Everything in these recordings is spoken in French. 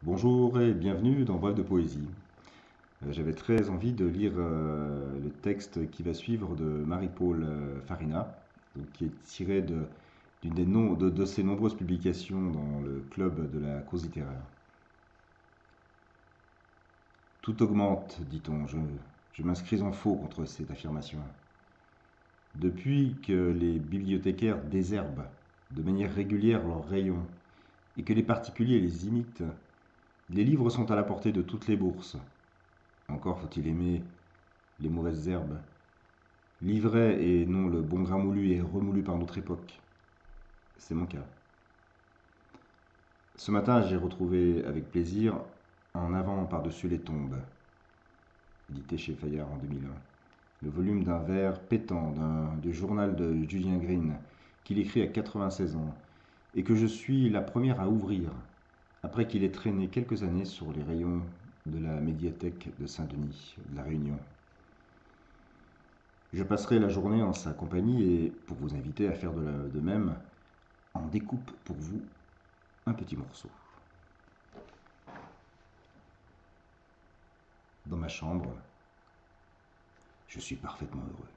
Bonjour et bienvenue dans Bref de Poésie. J'avais très envie de lire le texte qui va suivre de Marie-Paule Farina, qui est tiré de ses nombreuses publications dans le club de la cause littéraire. Tout augmente, dit-on, je m'inscris en faux contre cette affirmation. Depuis que les bibliothécaires désherbent de manière régulière leurs rayons et que les particuliers les imitent, les livres sont à la portée de toutes les bourses. Encore faut-il aimer les mauvaises herbes. L'ivraie et non le bon grain moulu et remoulu par notre époque. C'est mon cas. Ce matin, j'ai retrouvé avec plaisir En avant par-dessus les tombes, édité chez Fayard en 2001. Le volume d'un vers pétant du journal de Julien Green, qu'il écrit à 96 ans, et que je suis la première à ouvrir, après qu'il ait traîné quelques années sur les rayons de la médiathèque de Saint-Denis, de La Réunion. Je passerai la journée en sa compagnie et, pour vous inviter à faire de même, en découpe pour vous un petit morceau. Dans ma chambre, je suis parfaitement heureux.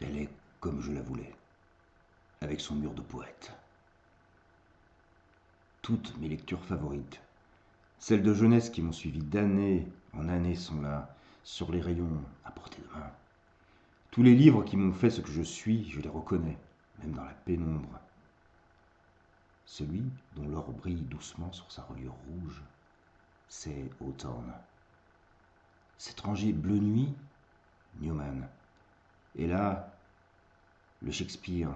Elle est comme je la voulais, avec son mur de poète. Toutes mes lectures favorites, celles de jeunesse qui m'ont suivi d'année en année, sont là, sur les rayons, à portée de main. Tous les livres qui m'ont fait ce que je suis, je les reconnais, même dans la pénombre. Celui dont l'or brille doucement sur sa reliure rouge, c'est Hawthorne. Cet rangé bleu nuit, Newman. Et là, le Shakespeare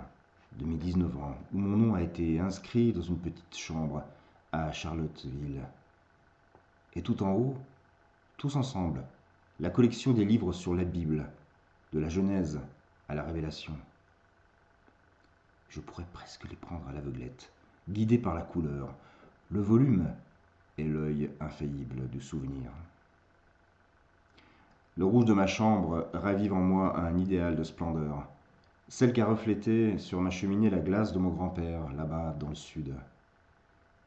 de mes 19 ans, où mon nom a été inscrit dans une petite chambre à Charlottesville. Et tout en haut, tous ensemble, la collection des livres sur la Bible, de la Genèse à la Révélation. Je pourrais presque les prendre à l'aveuglette, guidé par la couleur, le volume et l'œil infaillible du souvenir. Le rouge de ma chambre ravive en moi un idéal de splendeur, celle qu'a reflété sur ma cheminée la glace de mon grand-père, là-bas dans le sud.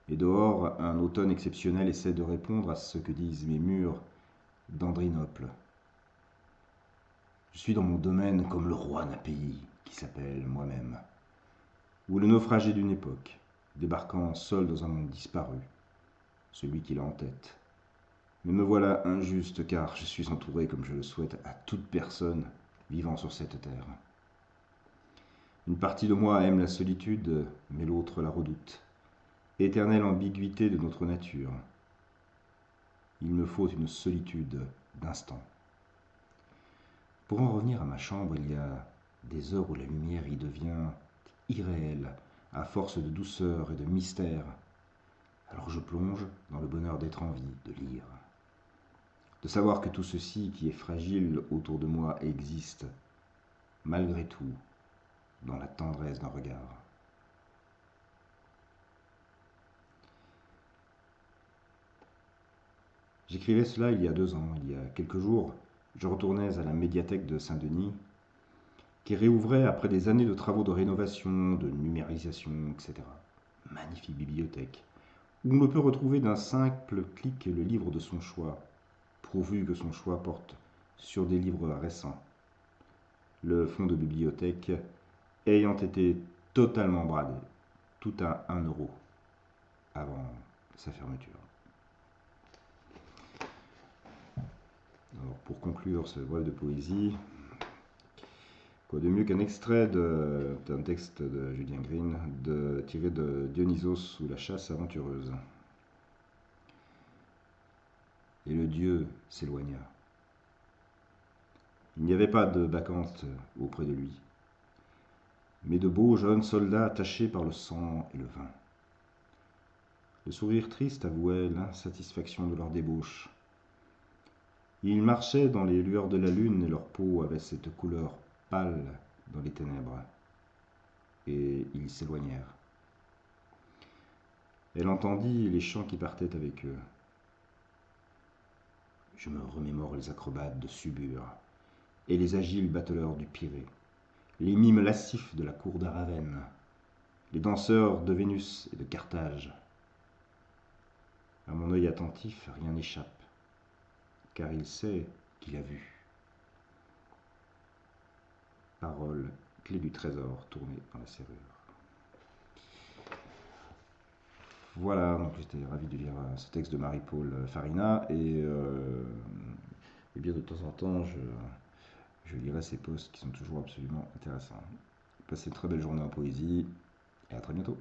Et dehors, un automne exceptionnel essaie de répondre à ce que disent mes murs d'Andrinople. Je suis dans mon domaine comme le roi d'un pays qui s'appelle moi-même, ou le naufragé d'une époque, débarquant seul dans un monde disparu, celui qu'il a en tête. Mais me voilà injuste, car je suis entouré, comme je le souhaite, à toute personne vivant sur cette terre. Une partie de moi aime la solitude, mais l'autre la redoute. Éternelle ambiguïté de notre nature. Il me faut une solitude d'instant. Pour en revenir à ma chambre, il y a des heures où la lumière y devient irréelle, à force de douceur et de mystère. Alors je plonge dans le bonheur d'être en vie, de lire. De savoir que tout ceci qui est fragile autour de moi existe, malgré tout, dans la tendresse d'un regard. J'écrivais cela il y a 2 ans. Il y a quelques jours, je retournais à la médiathèque de Saint-Denis, qui réouvrait après des années de travaux de rénovation, de numérisation, etc. Magnifique bibliothèque, où on ne peut retrouver d'un simple clic le livre de son choix, pourvu que son choix porte sur des livres récents. Le fonds de bibliothèque ayant été totalement bradé, tout à 1 euro, avant sa fermeture. Alors, pour conclure ce bref de poésie, quoi de mieux qu'un extrait d'un texte de Julien Green, tiré de Dionysos ou la chasse aventureuse. Et le dieu s'éloigna. Il n'y avait pas de bacchante auprès de lui, mais de beaux jeunes soldats tachés par le sang et le vin. Le sourire triste avouait l'insatisfaction de leur débauche. Ils marchaient dans les lueurs de la lune et leur peau avait cette couleur pâle dans les ténèbres. Et ils s'éloignèrent. Elle entendit les chants qui partaient avec eux. Je me remémore les acrobates de Subur et les agiles bateleurs du Pirée, les mimes lascifs de la cour d'Aravenne, les danseurs de Vénus et de Carthage. À mon œil attentif, rien n'échappe, car il sait qu'il a vu. Parole, clé du trésor tournée dans la serrure. Voilà, donc j'étais ravi de lire ce texte de Marie-Paul Farina et bien de temps en temps je lirai ces posts qui sont toujours absolument intéressants. Passez une très belle journée en poésie et à très bientôt.